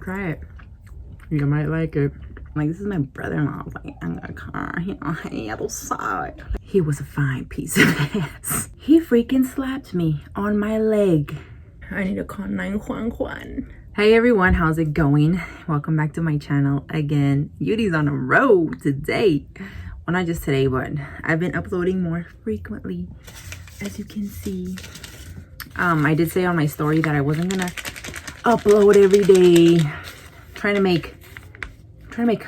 try it. You might like it. Like, this is my brother-in-law. Like, I'm gonna car. He outside. He was a fine piece of ass. He freaking slapped me on my leg. I need to call 911. Hey everyone, how's it going? Welcome back to my channel again. Yudi's on the road today. Well, not just today, but I've been uploading more frequently, as you can see. I did say on my story that I wasn't gonna upload every day. Trying to make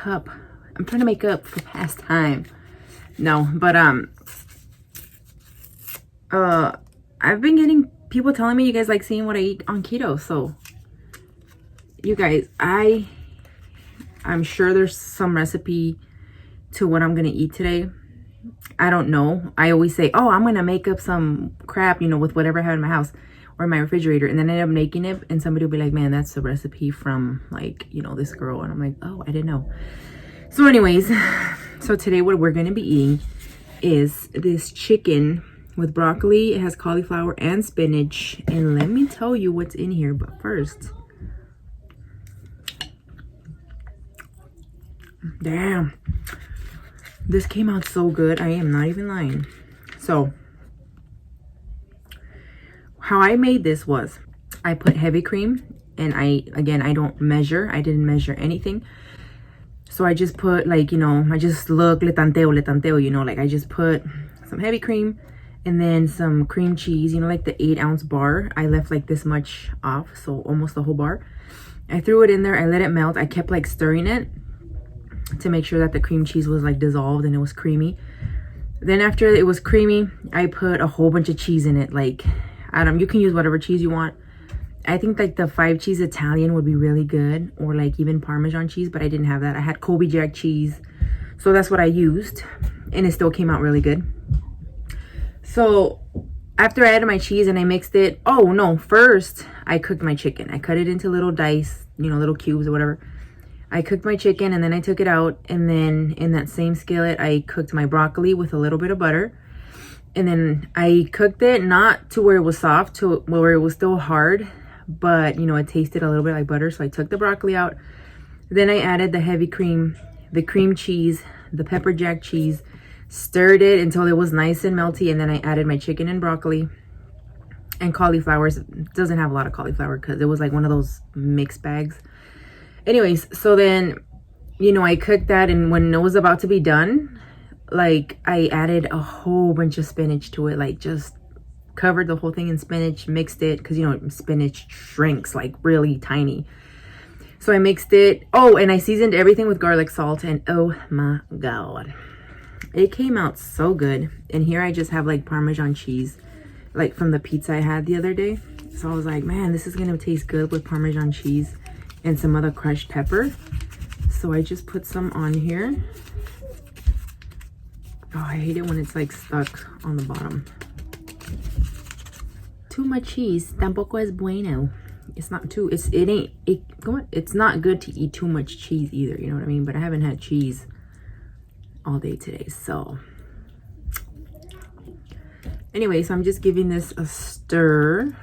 up. I'm trying to make up for past time. No, but I've been getting people telling me you guys like seeing what I eat on keto. So you guys, I'm sure there's some recipe to what I'm gonna eat today. I don't know. I always say, oh, I'm gonna make up some crap, you know, with whatever I have in my house or in my refrigerator, and then I end up making it, and somebody will be like, man, that's the recipe from, like, you know, this girl. And I'm like, oh, I didn't know. So anyways, so today what we're gonna be eating is this chicken with broccoli. It has cauliflower and spinach, and let me tell you what's in here. But first, damn, this came out so good. I am not even lying. So how I made this was I put heavy cream, and I don't measure. I didn't measure anything. So I just put, like, you know, I just le tanteo, you know, like I just put some heavy cream and then some cream cheese, you know, like the 8-ounce bar. I left like this much off, so almost the whole bar. I threw it in there. I let it melt. I kept like stirring it to make sure that the cream cheese was like dissolved and it was creamy. Then after it was creamy, I put a whole bunch of cheese in it. Like, you can use whatever cheese you want. I think like the 5-cheese Italian would be really good, or like even Parmesan cheese, but I didn't have that. I had Colby Jack cheese, so that's what I used, and it still came out really good. So after I added my cheese and I mixed it, oh no, first I cooked my chicken. I cut it into little dice, you know, little cubes or whatever. I cooked my chicken and then I took it out, and then in that same skillet I cooked my broccoli with a little bit of butter. And then I cooked it not to where it was soft, to where it was still hard, but you know, it tasted a little bit like butter. So I took the broccoli out. Then I added the heavy cream, the cream cheese, the pepper jack cheese, stirred it until it was nice and melty, and then I added my chicken and broccoli and cauliflower. It doesn't have a lot of cauliflower because it was like one of those mixed bags. Anyways, so then, you know, I cooked that, and when it was about to be done, like I added a whole bunch of spinach to it, like just covered the whole thing in spinach, mixed it, because you know spinach shrinks like really tiny. So I mixed it. Oh, and I seasoned everything with garlic salt, and oh my god, it came out so good. And here I just have like Parmesan cheese, like from the pizza I had the other day. So I was like, man, this is gonna taste good with Parmesan cheese and some other crushed pepper. So I just put some on here. Oh, I hate it when it's like stuck on the bottom. Too much cheese tampoco es bueno. It's not too, it's not good to eat too much cheese either, you know what I mean? But I haven't had cheese all day today, so anyway, so I'm just giving this a stir.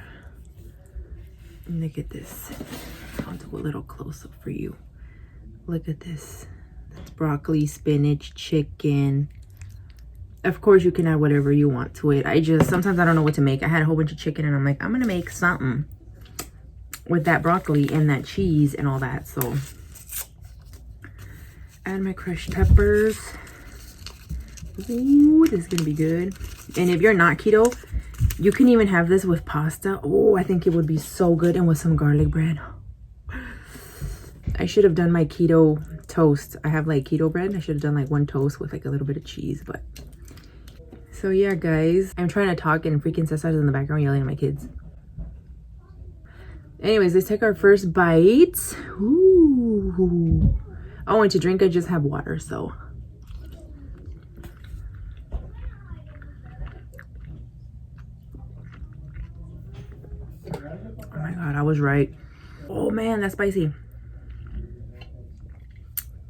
Look at this. I'll do a little close up for you. Look at this. That's broccoli, spinach, chicken. Of course, you can add whatever you want to it. Sometimes I don't know what to make. I had a whole bunch of chicken, and I'm like, I'm gonna make something with that broccoli and that cheese and all that. So add my crushed peppers. Ooh, this is gonna be good. And if you're not keto, you can even have this with pasta. Oh, I think it would be so good, and with some garlic bread. I should have done my keto toast. I have like keto bread. I should have done like one toast with like a little bit of cheese, but so yeah, guys, I'm trying to talk and freaking Cesar's in the background yelling at my kids. Anyways, let's take our first bite. Ooh. Oh, and to drink, I just have water, so. Oh my god, I was right. Oh man, that's spicy.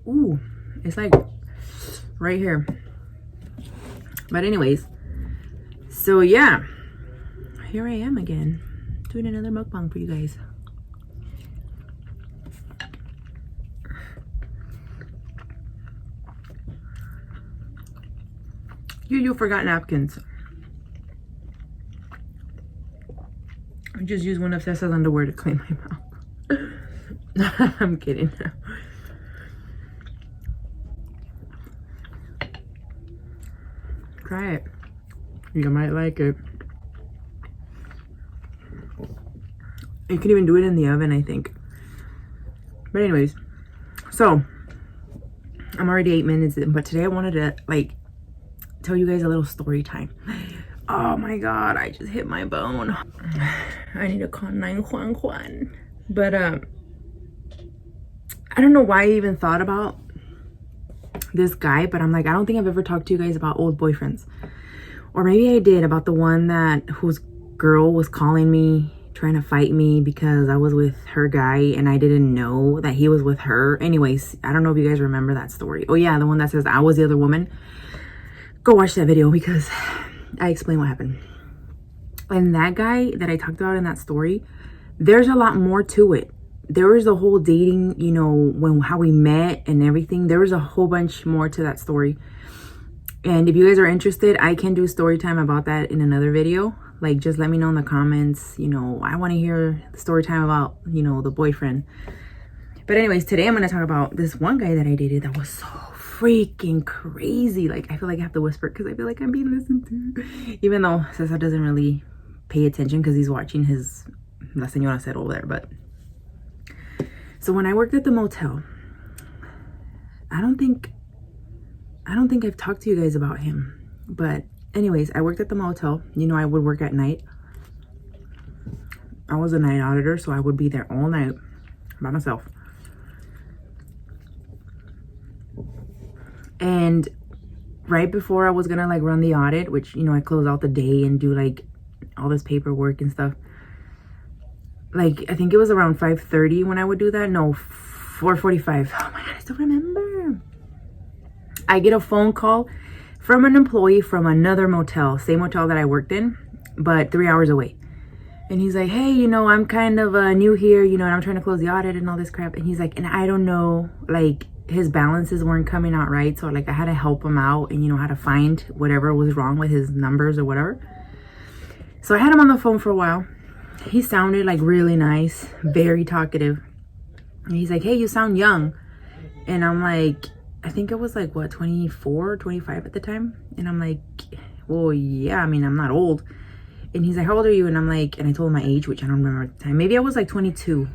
Ooh, it's like right here. But anyways, so yeah, here I am again doing another mukbang for you guys. You forgot napkins. I just used one of Cessa's underwear to clean my mouth. I'm kidding. Try it. You might like it. You can even do it in the oven, I think. But anyways, so I'm already 8 minutes in, but today I wanted to like tell you guys a little story time. Oh my god, I just hit my bone. I need to call 911. But I don't know why I even thought about this guy, but I'm like, I don't think I've ever talked to you guys about old boyfriends. Or maybe I did, about the one that whose girl was calling me, trying to fight me because I was with her guy and I didn't know that he was with her. Anyways, I don't know if you guys remember that story. Oh yeah, the one that says I was the other woman. Go watch that video because I explain what happened. And that guy that I talked about in that story, there's a lot more to it. There was a whole dating, you know, how we met and everything. There was a whole bunch more to that story. And if you guys are interested, I can do story time about that in another video. Like, just let me know in the comments, you know, I want to hear the story time about, you know, the boyfriend. But anyways, today I'm going to talk about this one guy that I dated that was so freaking crazy. Like, I feel like I have to whisper because I feel like I'm being listened to. Even though Cesar doesn't really pay attention because he's watching his La Señora said over there. But so when I worked at the motel, I don't think I've talked to you guys about him. But anyways, I worked at the motel. You know, I would work at night. I was a night auditor, so I would be there all night by myself. And right before I was gonna like run the audit, which, you know, I close out the day and do like all this paperwork and stuff. Like, I think it was around 5:30 when I would do that. No, 4:45. Oh my god, I still remember. I get a phone call from an employee from another motel, same motel that I worked in, but 3 hours away. And he's like, hey, you know, I'm kind of new here, you know, and I'm trying to close the audit and all this crap. And he's like, and I don't know, like, his balances weren't coming out right. So like I had to help him out and, you know, how to find whatever was wrong with his numbers or whatever. So I had him on the phone for a while. He sounded like really nice, very talkative. And he's like, hey, you sound young. And I'm like, I think I was like, what, 24, 25 at the time? And I'm like, well, yeah, I mean, I'm not old. And he's like, how old are you? And I'm like, and I told him my age, which I don't remember at the time. Maybe I was like 22.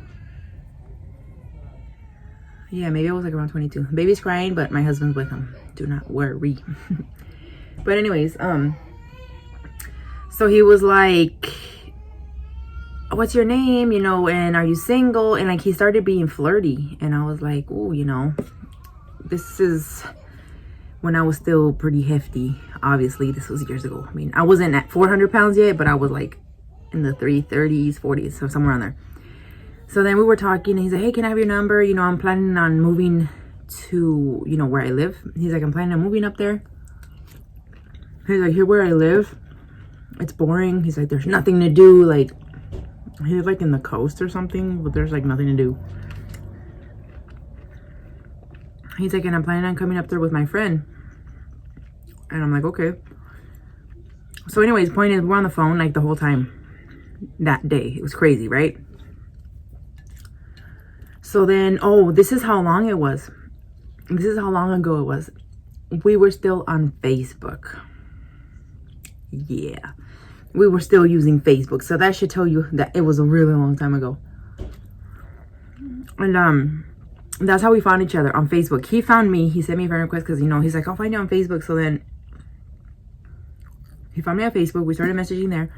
Yeah, maybe I was like around 22. Baby's crying, but my husband's with him. Do not worry. But anyways, so he was like, what's your name? You know, and are you single? And like, he started being flirty. And I was like, oh, you know, this is when I was still pretty hefty. Obviously, this was years ago. I mean, I wasn't at 400 pounds yet, but I was like in the 330s, 40s, so somewhere on there. So then we were talking and he's like, hey, can I have your number? You know, I'm planning on moving to, you know, where I live. He's like, I'm planning on moving up there. He's like, here where I live, it's boring. He's like, there's nothing to do. Like, he's like in the coast or something, but there's like nothing to do. He's like, and I'm planning on coming up there with my friend. And I'm like, okay. So anyways, point is, we're on the phone like the whole time that day. It was crazy, right? So then, oh, this is how long it was. This is how long ago it was. We were still on Facebook. Yeah. We were still using Facebook. So that should tell you that it was a really long time ago. And that's how we found each other, on Facebook. He found me. He sent me a friend request because, you know, he's like, I'll find you on Facebook. So then he found me on Facebook. We started messaging there.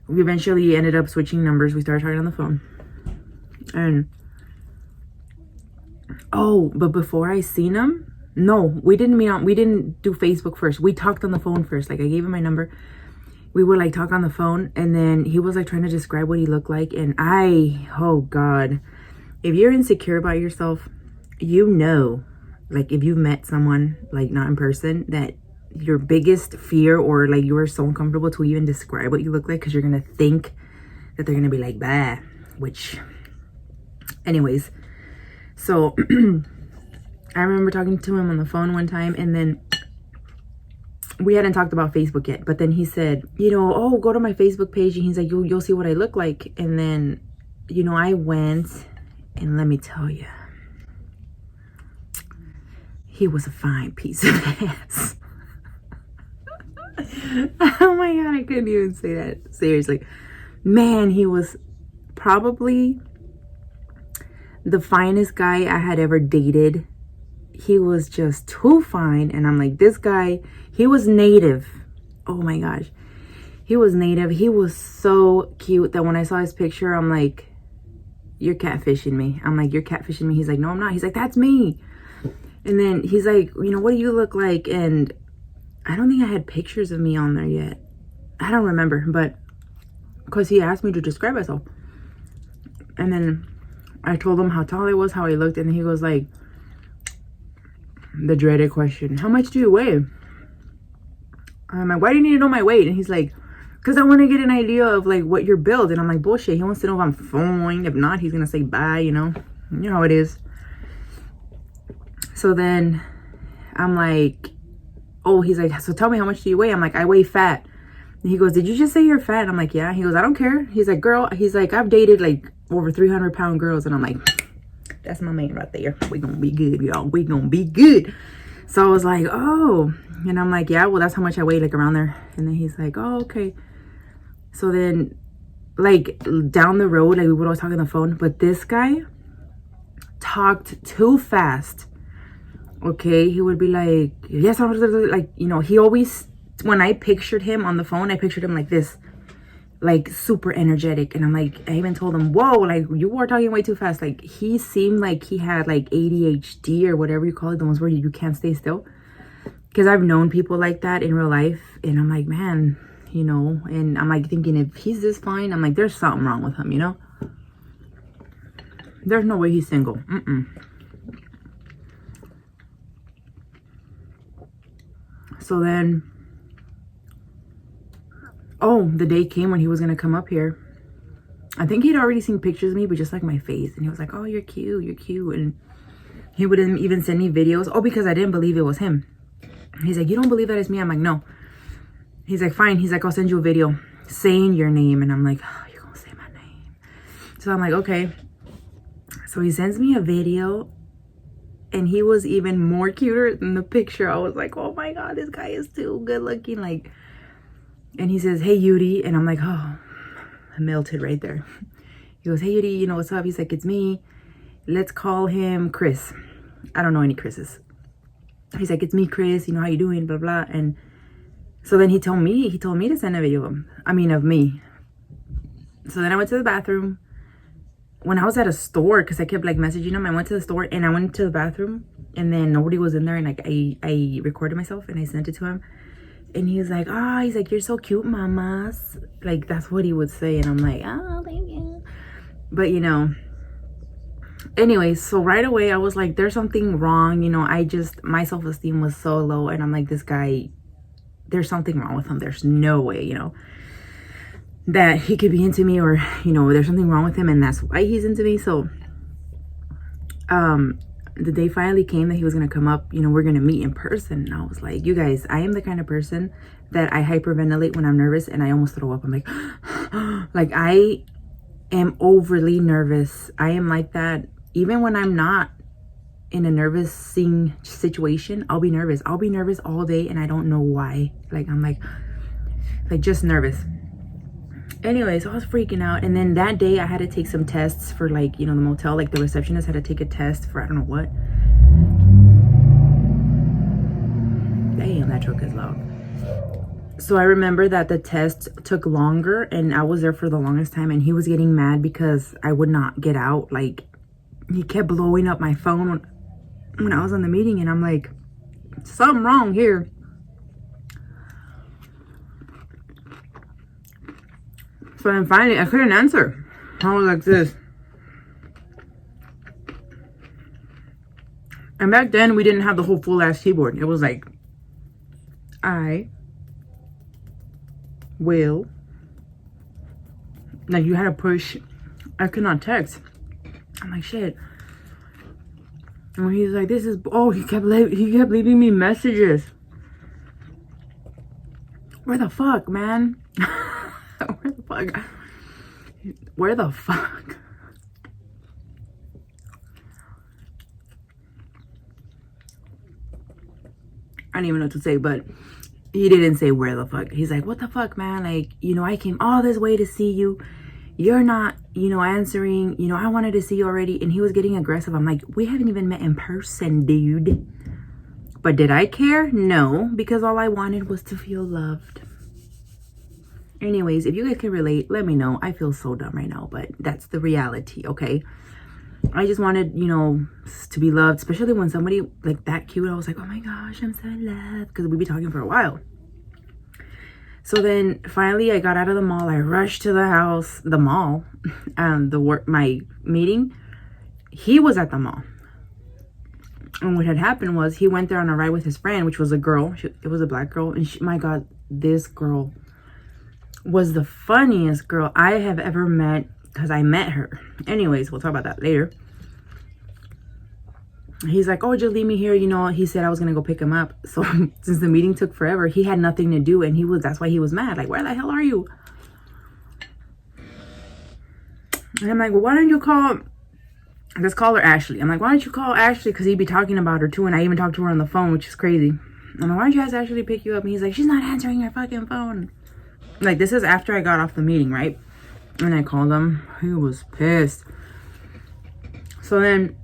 We eventually ended up switching numbers. We started talking on the phone. And oh, but before I seen him, no, we didn't do Facebook first. We talked on the phone first. Like, I gave him my number. We would like talk on the phone, and then he was like trying to describe what he looked like. And oh God, if you're insecure about yourself, you know, like if you've met someone like not in person, that your biggest fear, or like you are so uncomfortable to even describe what you look like because you're gonna think that they're gonna be like, bah, which anyways. So I remember talking to him on the phone one time, and then we hadn't talked about Facebook yet, but then he said, oh, go to my Facebook page, and he's like, you'll see what I look like. And then, I went, and let me tell you, he was a fine piece of ass. Oh my God, I couldn't even say that. Seriously. Man, he was probably the finest guy I had ever dated. He was just too fine. And I'm like, this guy, he was native. Oh my gosh. He was native. He was so cute that when I saw his picture, I'm like, you're catfishing me. I'm like, you're catfishing me. He's like, no, I'm not. He's like, that's me. And then he's like, what do you look like? And I don't think I had pictures of me on there yet. I don't remember, but because he asked me to describe myself. And then I told him how tall I was, how I looked, and he goes like, the dreaded question, how much do you weigh? I'm like, why do you need to know my weight? And he's like, because I want to get an idea of like what you're built. And I'm like, bullshit. He wants to know if I'm fine. If not, he's going to say bye, You know how it is. So then I'm like, oh, he's like, so tell me, how much do you weigh? I'm like, I weigh fat. And he goes, did you just say you're fat? And I'm like, yeah. He goes, I don't care. He's like, girl, he's like, I've dated like over 300-pound girls. And I'm like, that's my man right there. We gonna be good, y'all. We gonna be good. So I was like, oh. And I'm like, yeah, well, that's how much I weigh, like around there. And then he's like, oh, okay. So then, like, down the road, like, we would always talk on the phone. But this guy talked too fast. Okay, he would be like, yes, like, he always, when I pictured him on the phone, I pictured him like this, like super energetic. And I'm like, I even told him, whoa, like you are talking way too fast. Like he seemed like he had like ADHD or whatever you call it, the ones where you can't stay still. Because I've known people like that in real life. And I'm like, man, and I'm like thinking, if he's this fine, I'm like, there's something wrong with him, There's no way he's single. So then, the day came when he was going to come up here. I think he'd already seen pictures of me, but just like my face. And he was like, oh, you're cute. You're cute. And he wouldn't even send me videos. Oh, because I didn't believe it was him. He's like, you don't believe that it's me? I'm like, no. He's like, fine. He's like, I'll send you a video saying your name. And I'm like, oh, you're going to say my name. So I'm like, okay. So he sends me a video. And he was even more cuter than the picture. I was like, oh my God, this guy is too good looking. Like, and he says, hey, Yudi. And I'm like, oh, I melted right there. He goes, hey, Yudi, what's up? He's like, it's me. Let's call him Chris. I don't know any Chris's. He's like, it's me, Chris. How you doing? Blah, blah. And so then he told me to send a video of me. So then I went to the bathroom. When I was at a store, because I kept like messaging him, I went to the store and I went to the bathroom and then nobody was in there, and like I recorded myself and I sent it to him, and he's like, he's like, you're so cute, mamas. Like that's what he would say. And I'm like, oh, thank you. But anyway, so right away I was like, there's something wrong. My self-esteem was so low, and I'm like, this guy, there's something wrong with him. There's no way, that he could be into me, or there's something wrong with him and that's why he's into me. So the day finally came that he was gonna come up, we're gonna meet in person. And I was like, you guys, I am the kind of person that I hyperventilate when I'm nervous and I almost throw up. I'm like like I am overly nervous. I am like that even when I'm not in a nervous situation. I'll be nervous all day and I don't know why. Like I'm like just nervous. Anyway, so I was freaking out. And then that day I had to take some tests for like, the motel. Like the receptionist had to take a test for I don't know what. Damn, that truck is loud. So I remember that the test took longer and I was there for the longest time, and he was getting mad because I would not get out. Like he kept blowing up my phone when I was on the meeting, and I'm like, something wrong here. So then finally, I couldn't answer. I was like this. And back then, we didn't have the whole full-ass keyboard. It was like, I will. Like, you had to push. I could not text. I'm like, shit. And he's like, this is... Oh, he kept leaving me messages. Where the fuck, man? Where the fuck? Where the fuck? I don't even know what to say, but he didn't say where the fuck. He's like, what the fuck, man? Like, you know, I came all this way to see you. You're not, you know, answering. You know, I wanted to see you already. And he was getting aggressive. I'm like, we haven't even met in person, dude. But did I care? No, because all I wanted was to feel loved. Anyways, if you guys can relate, let me know. I feel so dumb right now, but that's the reality, okay? I just wanted, you know, to be loved, especially when somebody like that cute. I was like, oh my gosh, I'm so in love, because we'd be talking for a while. So then finally I got out of the mall. I rushed to the house, the mall, my meeting. He was at the mall. And what had happened was he went there on a ride with his friend, which was a girl. It was a black girl. And my God, this girl was the funniest girl I have ever met, because I met her. Anyways, we'll talk about that later. He's like, oh, just leave me here. You know, he said I was going to go pick him up. So since the meeting took forever, he had nothing to do. And that's why he was mad. Like, where the hell are you? And I'm like, well, why don't you let's call her Ashley. I'm like, why don't you call Ashley? Because he'd be talking about her too. And I even talked to her on the phone, which is crazy. I'm like, why don't you ask Ashley to pick you up? And he's like, she's not answering her fucking phone. Like, this is after I got off the meeting, right? And I called him. He was pissed. So then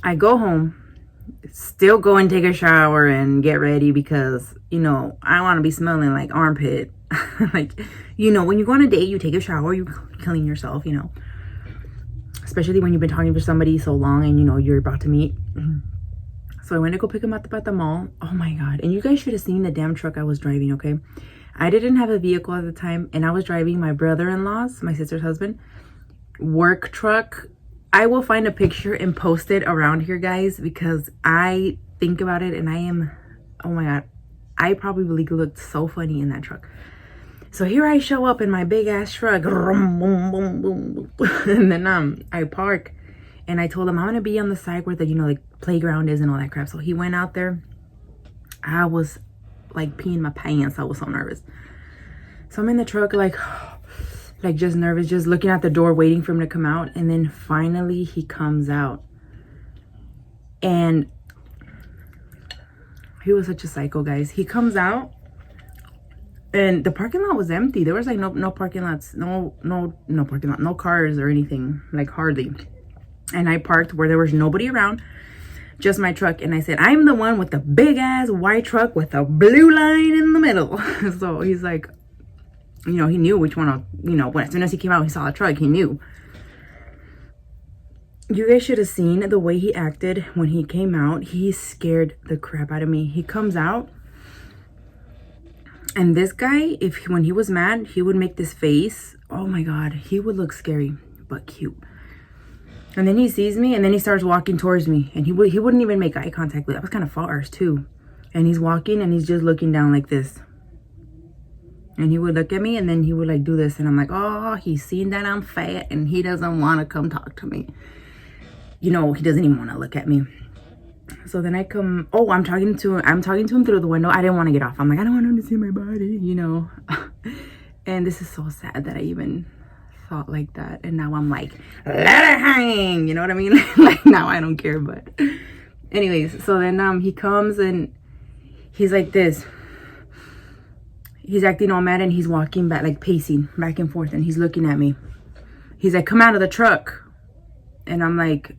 I go home, still go and take a shower and get ready because, you know, I want to be smelling like armpit. Like, you know, when you go on a date, you take a shower, you clean yourself, you know. Especially when you've been talking to somebody so long and, you know, you're about to meet. So I went to go pick him up at the mall. Oh my God. And you guys should have seen the damn truck I was driving, okay? I didn't have a vehicle at the time, and I was driving my brother-in-law's, my sister's husband, work truck. I will find a picture and post it around here, guys, because I think about it and I am, oh my God, I probably looked so funny in that truck. So here I show up in my big ass truck, and then I park, and I told him I'm gonna be on the side where the, you know, like playground is and all that crap. So he went out there. I was like peeing my pants. I was so nervous. So I'm in the truck, like just nervous, just looking at the door, waiting for him to come out. And then finally he comes out, and he was such a psycho, guys. He comes out, and the parking lot was empty. There was like no parking lots, no parking lot, no cars or anything, like hardly. And I parked where there was nobody around, just my truck. And I said, I'm the one with the big ass white truck with a blue line in the middle. So he's like, you know, he knew which one, you know, as soon as he came out, he saw the truck, he knew. You guys should have seen the way he acted when he came out. He scared the crap out of me. He comes out, and this guy, when he was mad, he would make this face. Oh my God, he would look scary, but cute. And then he sees me, and then he starts walking towards me, and he wouldn't even make eye contact with. I was kind of far too. And he's walking, and he's just looking down like this. And he would look at me, and then he would like do this, and I'm like, oh, he's seen that I'm fat, and he doesn't want to come talk to me. You know, he doesn't even want to look at me. So then I come, oh, I'm talking to him through the window. I didn't want to get off. I'm like, I don't want him to see my body, you know. And this is so sad that I even thought like that. And now I'm like, let it hang, you know what I mean? Like, now I don't care. But anyways, so then he comes, and he's like this. He's acting all mad, and he's walking back, like pacing back and forth, and he's looking at me. He's like, come out of the truck. And I'm like,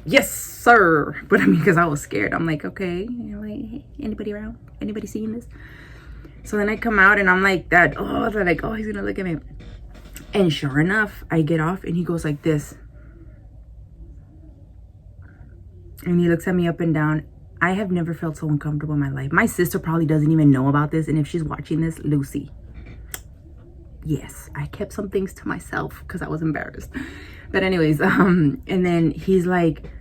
yes, sir. But I mean, because I was scared. I'm like, okay, you know, like, hey, anybody around? Anybody seeing this? So then I come out, and I'm like that. Oh, they're like, oh, he's gonna look at me. And sure enough, I get off, and he goes like this. And he looks at me up and down. I have never felt so uncomfortable in my life. My sister probably doesn't even know about this. And if she's watching this, Lucy. Yes, I kept some things to myself because I was embarrassed. But anyways, and then he's like,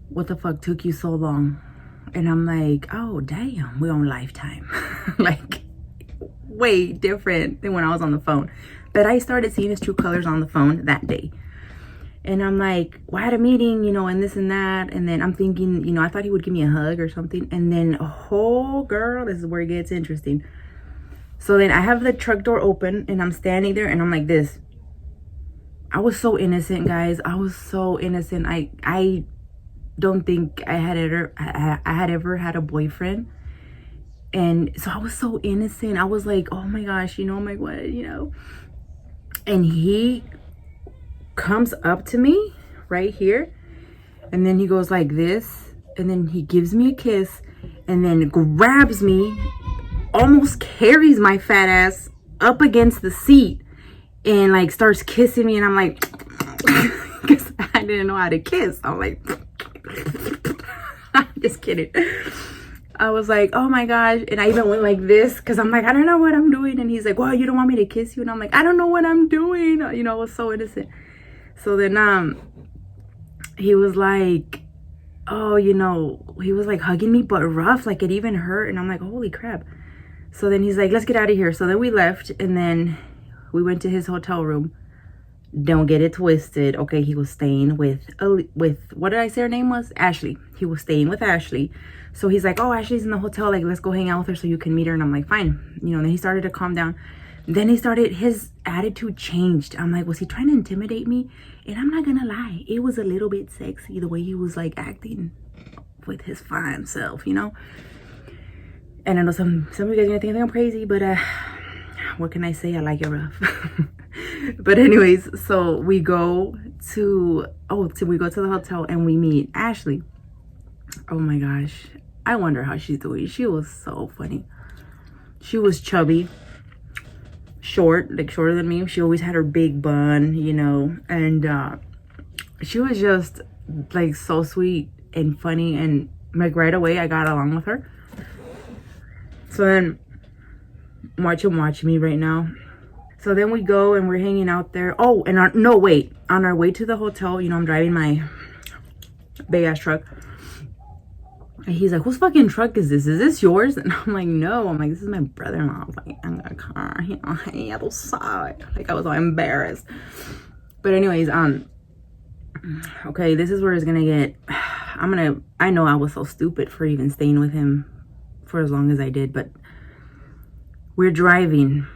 what the fuck took you so long? And I'm like, oh, damn, we're on Lifetime. Like, way different than when I was on the phone. But I started seeing his true colors on the phone that day. And I'm like, well, I had a meeting, you know, and this and that. And then I'm thinking, you know, I thought he would give me a hug or something. And then, oh, girl, this is where it gets interesting. So then I have the truck door open and I'm standing there and I'm like this. I was so innocent, guys. I was so innocent. I don't think I had ever had a boyfriend. And so I was so innocent. I was like, oh my gosh, you know, I'm like, what, you know? And he comes up to me right here. And then he goes like this. And then he gives me a kiss. And then grabs me, almost carries my fat ass up against the seat and like starts kissing me. And I'm like, because I didn't know how to kiss. I'm like, just kidding. I was like, oh my gosh. And I even went like this because I'm like, I don't know what I'm doing. And he's like, well, you don't want me to kiss you? And I'm like, I don't know what I'm doing. You know, I was so innocent. So then he was like, oh, you know, he was like hugging me but rough, like it even hurt. And I'm like, holy crap. So then he's like, let's get out of here. So then we left and then we went to his hotel room. Don't get it twisted. Okay, he was staying with what did I say her name was? Ashley. He was staying with Ashley. So he's like, oh, Ashley's in the hotel. Like, let's go hang out with her so you can meet her. And I'm like, fine. You know, and then he started to calm down. Then his attitude changed. I'm like, was he trying to intimidate me? And I'm not gonna lie, it was a little bit sexy the way he was like acting with his fine self, you know? And I know some of you guys are gonna think I'm crazy, but what can I say? I like it rough. But anyways, so we go to the hotel and we meet Ashley. Oh my gosh, I wonder how she's doing. She was so funny. She was chubby, short, like shorter than me. She always had her big bun, you know, and she was just like so sweet and funny, and like right away I got along with her. So then watch me right now. So then we go and we're hanging out there. Oh, and on our way to the hotel, you know, I'm driving my big ass truck. And he's like, whose fucking truck is this? Is this yours? And I'm like, no. I'm like, this is my brother-in-law's. Like, I'm got a car, you know, hey, other side. Like, I was all embarrassed. But anyways, okay, this is where it's gonna get, I know I was so stupid for even staying with him for as long as I did, but we're driving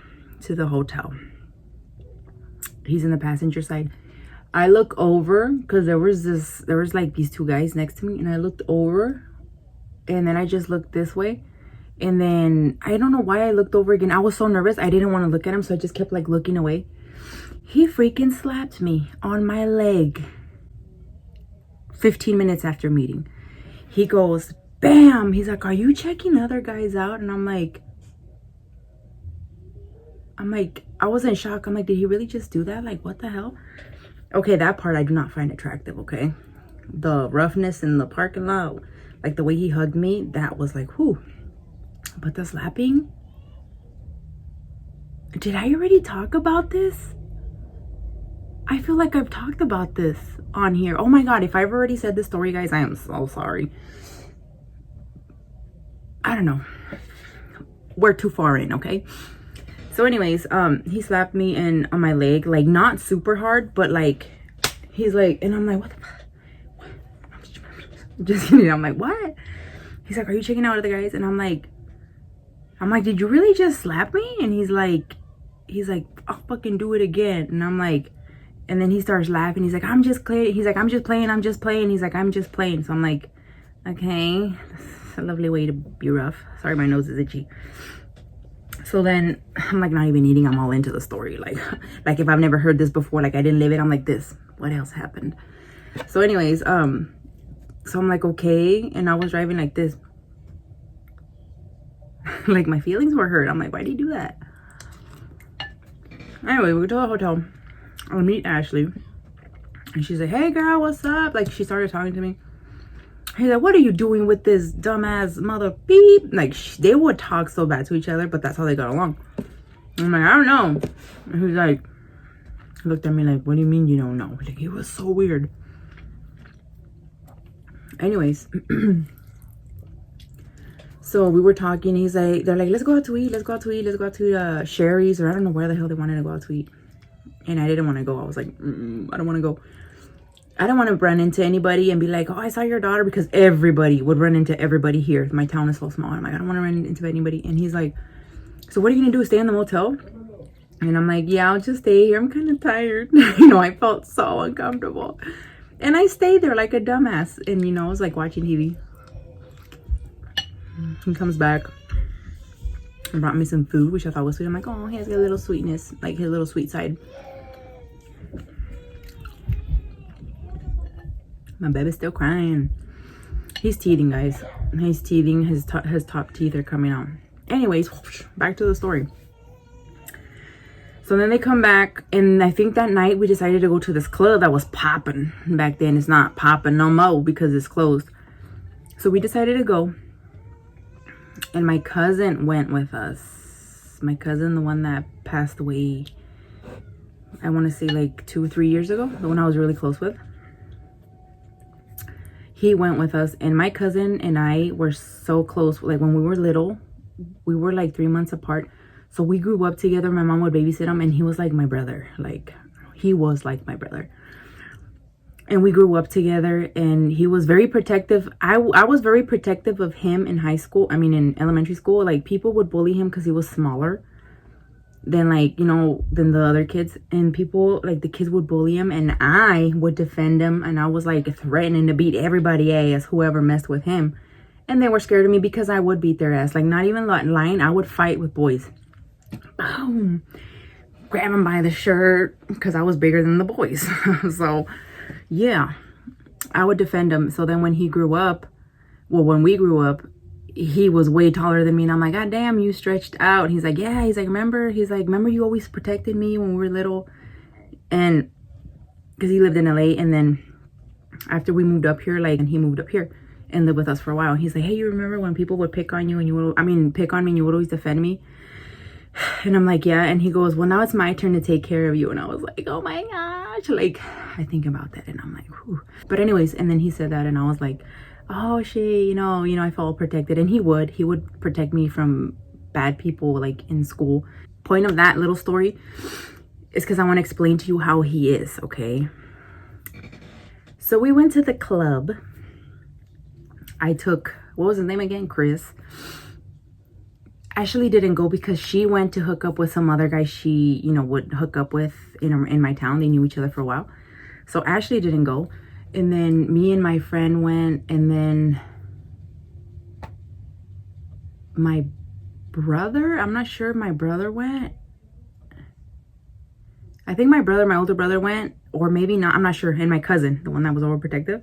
to the hotel. He's in the passenger side. I look over because there was like these two guys next to me, and I looked over and then I just looked this way, and then I don't know why I looked over again. I was so nervous, I didn't want to look at him, so I just kept like looking away. He freaking slapped me on my leg 15 minutes after meeting. He goes, bam, he's like, are you checking other guys out? And I'm like, I was in shock. I'm like, did he really just do that? Like, what the hell? Okay, that part I do not find attractive, okay? The roughness in the parking lot, like the way he hugged me, that was like, whew. But the slapping, did I already talk about this? I feel like I've talked about this on here. Oh my God, if I've already said this story, guys, I am so sorry. I don't know. We're too far in, okay? So anyways, he slapped me on my leg, like not super hard, but like, he's like, and I'm like, what the fuck? Just kidding. I'm like, what? He's like, are you checking out other guys? And I'm like, did you really just slap me? And he's like, I'll fucking do it again. And I'm like, and then he starts laughing. He's like, I'm just playing. He's like, I'm just playing. He's like, I'm just playing. So I'm like, okay, that's a lovely way to be rough. Sorry, my nose is itchy. So then I'm like not even eating. I'm all into the story. Like if I've never heard this before, like I didn't live it, I'm like this. What else happened? So anyways, so I'm like, okay. And I was driving like this. Like my feelings were hurt. I'm like, why did you do that? Anyway, we go to the hotel. I meet Ashley. And she's like, hey girl, what's up? Like she started talking to me. He's like, what are you doing with this dumbass mother beep? Like, they would talk so bad to each other, but that's how they got along. I'm like, I don't know. And he's like, he looked at me like, what do you mean you don't know? Like, it was so weird. Anyways, so we were talking. He's like, they're like, let's go out to eat. Let's go out to Sherry's, or I don't know where the hell they wanted to go out to eat. And I didn't want to go. I was like, I don't want to go. I didn't want to run into anybody and be like, oh, I saw your daughter, because everybody would run into everybody here. My town is so small. I'm like, I don't want to run into anybody. And he's like, so what are you going to do? Stay in the motel? And I'm like, yeah, I'll just stay here. I'm kind of tired. I felt so uncomfortable. And I stayed there like a dumbass. And, I was like watching TV. He comes back and brought me some food, which I thought was sweet. I'm like, oh, he has a little sweetness, like his little sweet side. My baby's still crying. He's teething, guys. He's teething. His top teeth are coming out. Anyways, back to the story. So then they come back, and I think that night we decided to go to this club that was popping. Back then, it's not popping no more because it's closed. So we decided to go. And my cousin went with us. My cousin, the one that passed away, I want to say like 2 or 3 years ago. The one I was really close with. He went with us. And my cousin and I were so close. Like when we were little, we were like 3 months apart. So we grew up together. My mom would babysit him. And he was like my brother. Like, he was like my brother. And we grew up together, and he was very protective. I was very protective of him in high school. I mean, in elementary school. Like, people would bully him because he was smaller than, like, than the other kids. And people, like, the kids would bully him, and I would defend him. And I was, like, threatening to beat everybody ass, whoever messed with him. And they were scared of me because I would beat their ass. Like, not even lying. I would fight with boys. Boom. Grab him by the shirt because I was bigger than the boys. So... yeah, I would defend him. So then when he grew up, when we grew up, he was way taller than me. And I'm like, God damn, you stretched out. And he's like, yeah. He's like, remember you always protected me when we were little. And because he lived in LA. And then after we moved up here, and he moved up here and lived with us for a while. He's like, hey, you remember when people would pick on you and pick on me and you would always defend me? And I'm like, yeah. And he goes, well, now it's my turn to take care of you. And I was like, oh my gosh. Like, I think about that and I'm like, whew. But anyways, and then he said that and I was like, oh shit, I felt protected. And he would protect me from bad people, like in school. Point of that little story is because I want to explain to you how he is, okay? So we went to the club. I took, what was his name again? Chris. Ashley didn't go because she went to hook up with some other guy she, would hook up with in my town. They knew each other for a while. So Ashley didn't go. And then me and my friend went. And then my brother, I'm not sure if my brother went. I think my older brother went. Or maybe not, I'm not sure. And my cousin, the one that was overprotective.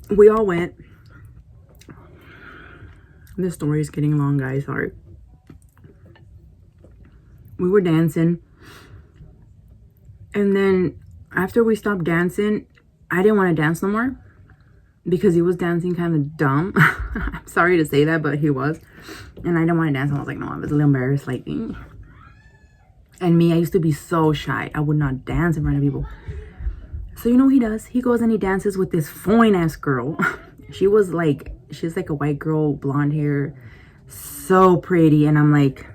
We all went. This story is getting long, guys. Sorry. We were dancing. And then after we stopped dancing, I didn't want to dance no more. Because he was dancing kind of dumb. I'm sorry to say that, but he was. And I didn't want to dance. I was like, no, I was a little embarrassed. Like, and me, I used to be so shy. I would not dance in front of people. So you know what he does? He goes and he dances with this fine-ass girl. She's like a white girl, blonde hair, so pretty. And I'm like,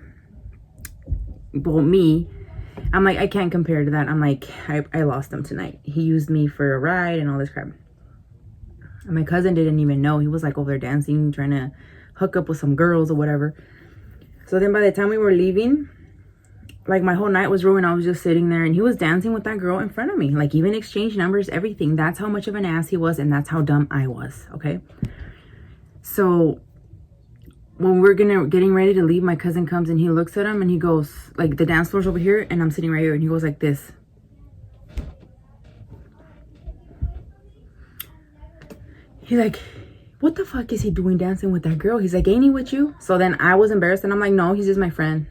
well, I'm like, I can't compare to that. I'm like, I lost him tonight. He used me for a ride and all this crap. And my cousin didn't even know. He was like over there dancing, trying to hook up with some girls or whatever. So then by the time we were leaving, like my whole night was ruined. I was just sitting there and he was dancing with that girl in front of me. Like even exchanged numbers, everything. That's how much of an ass he was. And that's how dumb I was. Okay. So when we're getting ready to leave, my cousin comes and he looks at him and he goes, like, the dance floor's over here and I'm sitting right here. And he goes like this. He's like, what the fuck is he doing dancing with that girl? He's like, ain't he with you? So then I was embarrassed and I'm like, no, he's just my friend.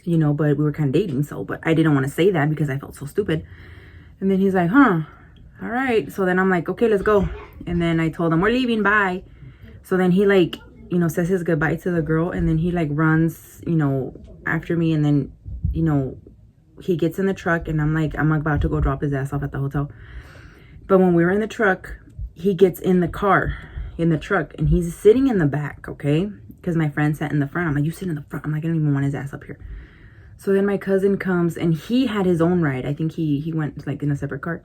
But we were kind of dating. But I didn't want to say that because I felt so stupid. And then he's like, huh, all right. So then I'm like, okay, let's go. And then I told him, we're leaving, bye. So then he like, says his goodbye to the girl. And then he like runs, after me. And then, he gets in the truck and I'm like, I'm about to go drop his ass off at the hotel. But when we were in the truck, he gets in the truck and he's sitting in the back, okay? Because my friend sat in the front. I'm like, you sit in the front. I'm like, I don't even want his ass up here. So then my cousin comes, and he had his own ride. I think he went like in a separate car.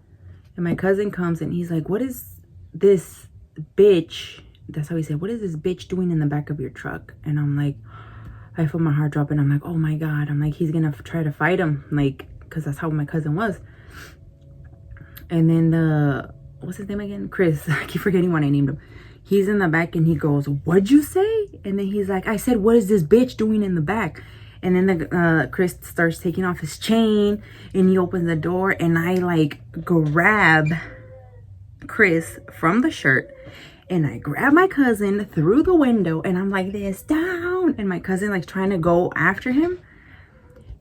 And my cousin comes, and he's like, what is this bitch? That's how he said, what is this bitch doing in the back of your truck? And I'm like, I feel my heart drop, and I'm like, oh my God. I'm like, he's gonna try to fight him, like, because that's how my cousin was. And then what's his name again? Chris. I keep forgetting what I named him. He's in the back, and he goes, what'd you say? And then he's like, I said, what is this bitch doing in the back? And then Chris starts taking off his chain, and he opens the door, and I like grab Chris from the shirt, and I grab my cousin through the window, and I'm like this, down. And my cousin like trying to go after him.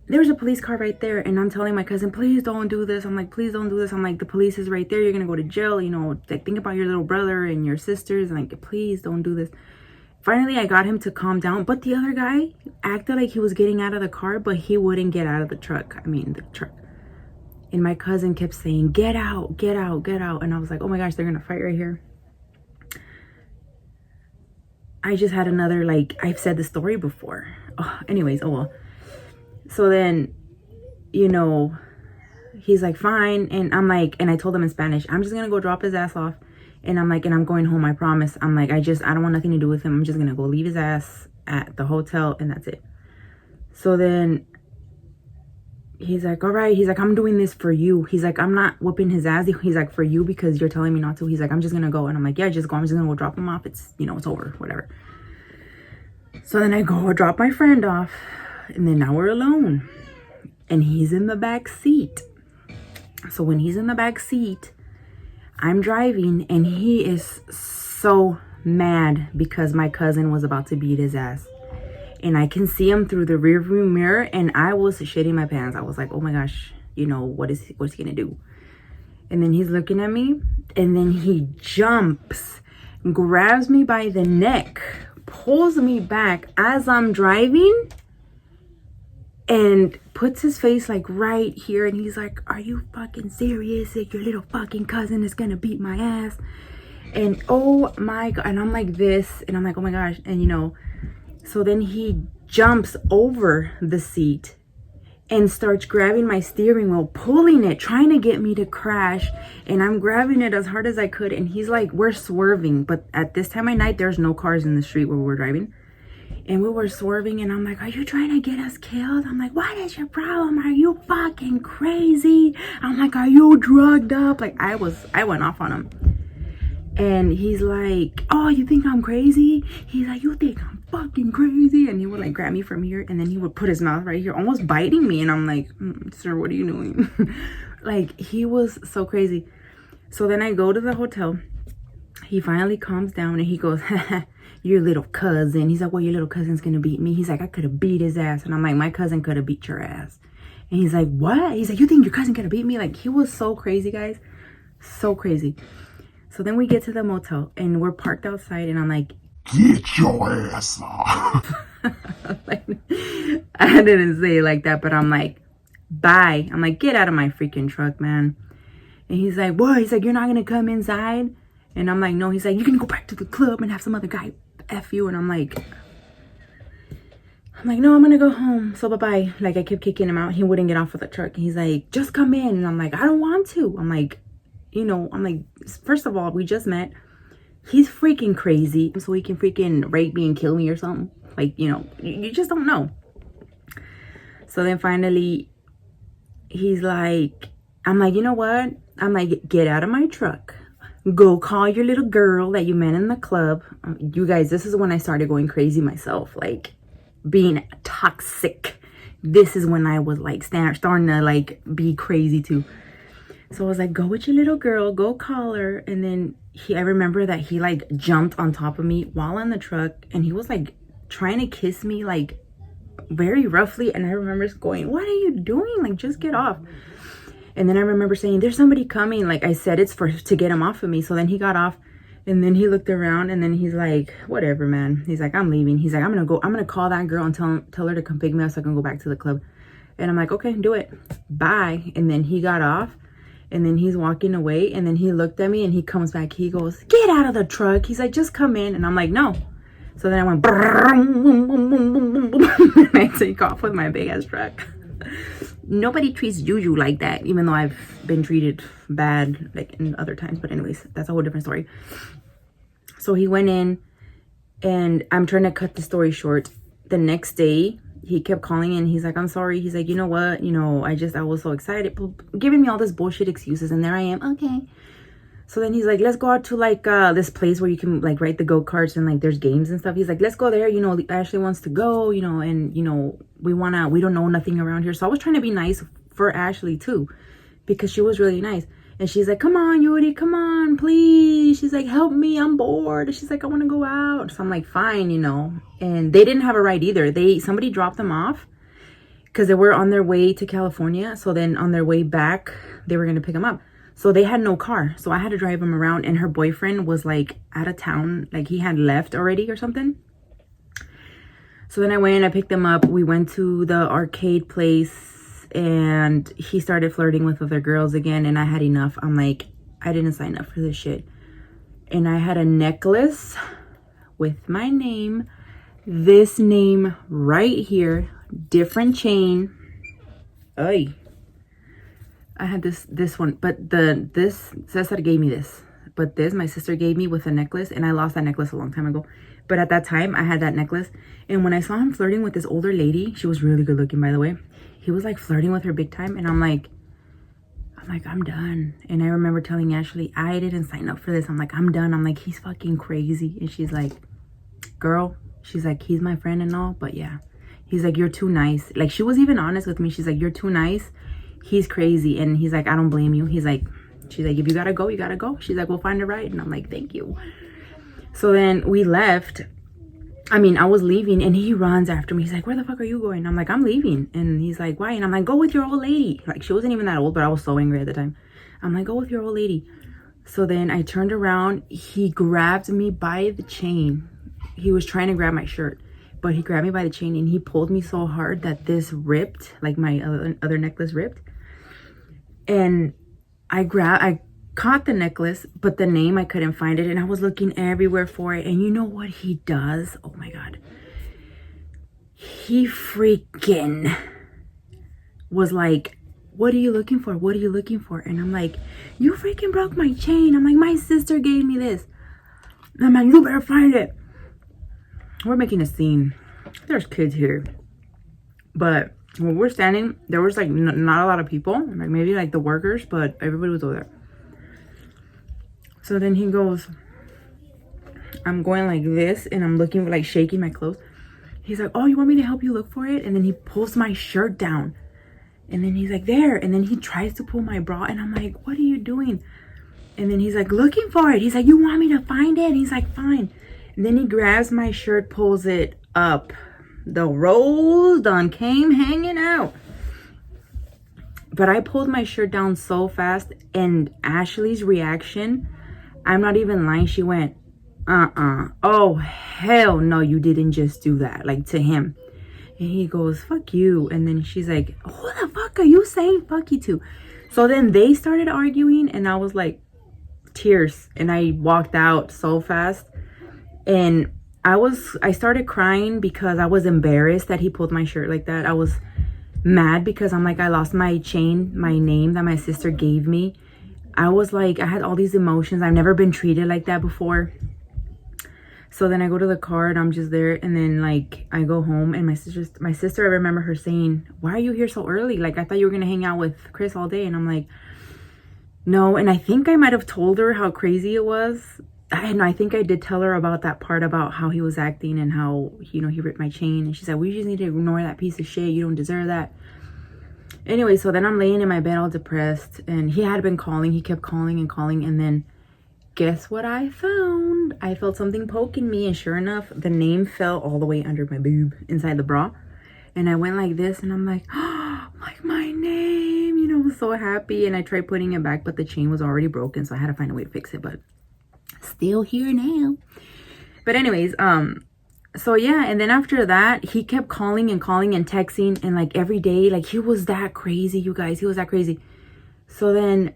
There's a police car right there, and I'm telling my cousin, please don't do this. I'm like, please don't do this. I'm like, the police is right there. You're gonna go to jail. You know, like, think about your little brother and your sisters. And like, please don't do this. Finally, I got him to calm down, but the other guy acted like he was getting out of the car, but he wouldn't get out of the truck. The truck. And my cousin kept saying, get out, get out, get out. And I was like, oh my gosh, they're gonna fight right here. I just had another, like, I've said the story before. Oh, anyways, oh well. So then, you know, he's like, fine. And I'm like, and I told him in Spanish, I'm just gonna go drop his ass off. And I'm like, and I'm going home, I promise. I'm like, I don't want nothing to do with him. I'm just gonna go leave his ass at the hotel, and that's it. So then he's like, all right. He's like, I'm doing this for you. He's like, I'm not whooping his ass. He's like, for you, because you're telling me not to. He's like, I'm just gonna go. And I'm like, yeah, just go. I'm just gonna go drop him off. It's, you know, it's over, whatever. So then I go drop my friend off, and then now we're alone, and he's in the back seat. So when he's in the back seat, I'm driving, and he is so mad because my cousin was about to beat his ass. And I can see him through the rearview mirror, and I was shitting my pants. I was like, oh my gosh, you know, what's he gonna do? And then he's looking at me, and then he jumps, grabs me by the neck, pulls me back as I'm driving, and puts his face like right here, and he's like, are you fucking serious? Like, your little fucking cousin is gonna beat my ass? And oh my God, and I'm like this, and I'm like, oh my gosh. And you know, so then he jumps over the seat and starts grabbing my steering wheel, pulling it, trying to get me to crash. And I'm grabbing it as hard as I could, and he's like, we're swerving, but at this time of night there's no cars in the street where we're driving. And we were swerving, and I'm like, are you trying to get us killed? I'm like, what is your problem? Are you fucking crazy? I'm like, are you drugged up? Like, I went off on him. And he's like, oh, you think I'm crazy? He's like, you think I'm fucking crazy? And he would like grab me from here, and then he would put his mouth right here, almost biting me. And I'm like, sir, what are you doing? Like, he was so crazy. So then I go to the hotel. He finally calms down, and he goes, your little cousin. He's like, well, your little cousin's gonna beat me. He's like, I could have beat his ass. And I'm like, my cousin could have beat your ass. And he's like, what? He's like, you think your cousin could have beat me? Like, he was so crazy, guys. So crazy. So then we get to the motel, and we're parked outside, and I'm like, get your ass off. Like, I didn't say it like that, but I'm like, bye. I'm like, get out of my freaking truck, man. And he's like, what? He's like, you're not gonna come inside? And I'm like, no. He's like, you can go back to the club and have some other guy F you. And I'm like, no, I'm gonna go home. So bye-bye. Like, I kept kicking him out. He wouldn't get off of the truck. And he's like, just come in. And I'm like, I don't want to. I'm like, you know, first of all, we just met. He's freaking crazy. So he can freaking rape me and kill me or something. Like, you know, you just don't know. So then finally, he's like, I'm like, you know what? I'm like, get out of my truck. Go call your little girl that you met in the club. You guys, this is when I started going crazy myself. Like, being toxic. This is when I was like starting to like be crazy too. So I was like, go with your little girl, go call her. And then I remember that he like jumped on top of me while in the truck, and he was like trying to kiss me like very roughly. And I remember going, what are you doing? Like, just get off. And then I remember saying, there's somebody coming. Like, I said, it's to get him off of me. So then he got off, and then he looked around, and then he's like, whatever, man. He's like, I'm leaving. He's like, I'm gonna call that girl and tell her to come pick me up so I can go back to the club. And I'm like, okay, do it. Bye. And then he got off, and then he's walking away, and then he looked at me, and he comes back. He goes, get out of the truck. He's like, just come in. And I'm like, no. So then I went, and I take off with my big ass truck. Nobody treats Juju like that, even though I've been treated bad like in other times. But anyways, that's a whole different story. So he went in, and I'm trying to cut the story short. The next day, he kept calling and he's like, I'm sorry. He's like, you know what? I was so excited, giving me all this bullshit excuses. And there I am. Okay. So then he's like, let's go out to like this place where you can like ride the go-karts and like there's games and stuff. He's like, let's go there. Ashley wants to go, and we don't know nothing around here. So I was trying to be nice for Ashley too, because she was really nice. And she's like, come on, Yuri, come on, please. She's like, help me, I'm bored. She's like, I want to go out. So I'm like, fine, And they didn't have a ride either. Somebody dropped them off because they were on their way to California. So then on their way back, they were going to pick them up. So they had no car. So I had to drive them around. And her boyfriend was like out of town. Like he had left already or something. So then I went and I picked them up. We went to the arcade place. And he started flirting with other girls again, and I had enough. I'm like, I didn't sign up for this shit. And I had a necklace with my name, this name right here, different chain. Ay. I had this one, but this Cesar gave me this, but this my sister gave me with a necklace, and I lost that necklace a long time ago. But at that time, I had that necklace, and when I saw him flirting with this older lady, she was really good looking, by the way. He was like flirting with her big time, and I'm like, I'm done. And I remember telling Ashley, I didn't sign up for this. I'm like, I'm done. I'm like, he's fucking crazy. And she's like, girl, she's like, he's my friend and all, but yeah. He's like, you're too nice. Like, she was even honest with me. She's like, you're too nice. He's crazy. And he's like, I don't blame you. She's like, if you gotta go, you gotta go. She's like, we'll find a ride. And I'm like, thank you. So then we left. I was leaving, and he runs after me. He's like, where the fuck are you going? I'm like, I'm leaving. And he's like, why? And I'm like, go with your old lady. Like, she wasn't even that old, but I was so angry at the time. I'm like, go with your old lady. So then I turned around. He grabbed me by the chain. He was trying to grab my shirt, but he grabbed me by the chain, and he pulled me so hard that this ripped, like my other necklace ripped. And I caught the necklace, but the name, I couldn't find it, and I was looking everywhere for it. And you know what he does? Oh my god, he freaking was like, what are you looking for? What are you looking for? And I'm like, you freaking broke my chain. I'm like, my sister gave me this. And I'm like, you better find it. We're making a scene. There's kids here, but when we're standing, there was like not a lot of people, like maybe like the workers, but everybody was over there. So then he goes, I'm going like this, and I'm looking, like shaking my clothes. He's like, oh, you want me to help you look for it? And then he pulls my shirt down, and then he's like, there. And then he tries to pull my bra, and I'm like, what are you doing? And then he's like, looking for it. He's like, you want me to find it? And he's like, fine. And then he grabs my shirt, pulls it up. The rolls done came hanging out. But I pulled my shirt down so fast, and Ashley's reaction, I'm not even lying, she went, oh hell no, you didn't just do that, like to him. And he goes, fuck you. And then she's like, who the fuck are you saying fuck you to? So then they started arguing, and I was like, tears, and I walked out so fast. And I started crying because I was embarrassed that he pulled my shirt like that. I was mad because I'm like, I lost my chain, my name that my sister gave me. I was like, I had all these emotions. I've never been treated like that before. So then I go to the car, and I'm just there. And then like I go home, and my sister, I remember her saying, why are you here so early? Like, I thought you were going to hang out with Chris all day. And I'm like, no. And I think I might have told her how crazy it was. I think I did tell her about that part about how he was acting and how, he ripped my chain. And she said, we just need to ignore that piece of shit. You don't deserve that. Anyway, so then I'm laying in my bed all depressed, and he had been calling. He kept calling and calling. And then guess what I found? I felt something poking me, and sure enough, the name fell all the way under my boob inside the bra. And I went like this, and I'm like, oh, like my name, I was so happy. And I tried putting it back, but the chain was already broken, so I had to find a way to fix it. But still here now. But anyways, so yeah, and then after that, he kept calling and texting, and like every day, like he was that crazy, you guys. He was that crazy. So then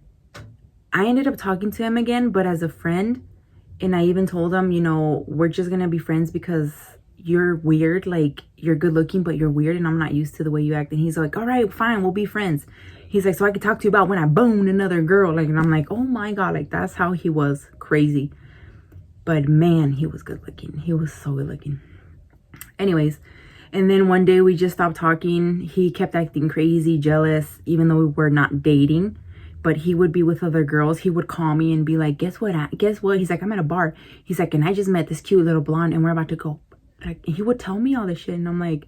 I ended up talking to him again, but as a friend. And I even told him, we're just gonna be friends because you're weird, like you're good looking but you're weird and I'm not used to the way you act. And he's like, all right, fine, we'll be friends. He's like, so I can talk to you about when I boned another girl, like. And I'm like, oh my god, like that's how he was. Crazy. But man, he was good looking. He was so good looking. Anyways, and then one day we just stopped talking. He kept acting crazy, jealous, even though we were not dating. But he would be with other girls. He would call me and be like, guess what? He's like, I'm at a bar. He's like, and I just met this cute little blonde and we're about to go. Like, he would tell me all this shit. And I'm like,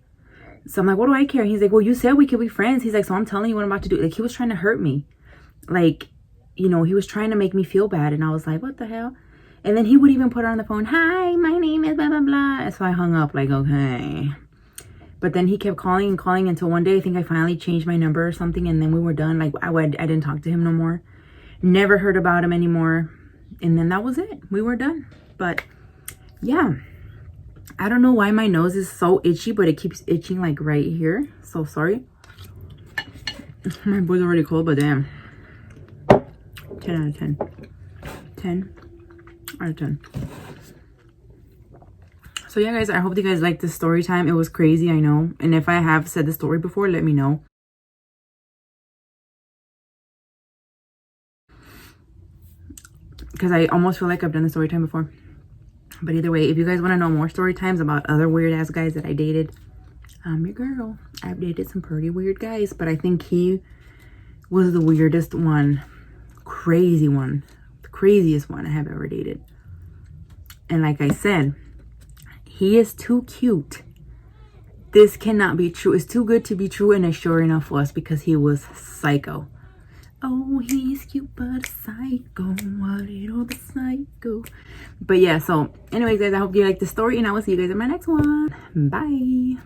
what do I care? He's like, well, you said we could be friends. He's like, so I'm telling you what I'm about to do. Like, he was trying to hurt me. Like, you know, he was trying to make me feel bad. And I was like, what the hell? And then he would even put her on the phone. Hi, my name is blah, blah, blah. And so I hung up like, okay. But then he kept calling and calling until one day I think I finally changed my number or something. And then we were done. Like, I didn't talk to him no more. Never heard about him anymore. And then that was it. We were done. But yeah. I don't know why my nose is so itchy, but it keeps itching like right here. So sorry. My boy's already cold, but damn. 10 out of 10. 10 out of 10. So yeah, guys, I hope you guys liked this story time. It was crazy, I know. And if I have said the story before, let me know. Because I almost feel like I've done the story time before. But either way, if you guys want to know more story times about other weird ass guys that I dated, I'm your girl. I've dated some pretty weird guys, but I think he was the weirdest one. Crazy one. The craziest one I have ever dated. And like I said, he is too cute. This cannot be true. It's too good to be true, and it sure enough was, because he was psycho. Oh, he's cute but a psycho. What little psycho. But yeah, so anyways, guys, I hope you liked the story, and I will see you guys in my next one. Bye.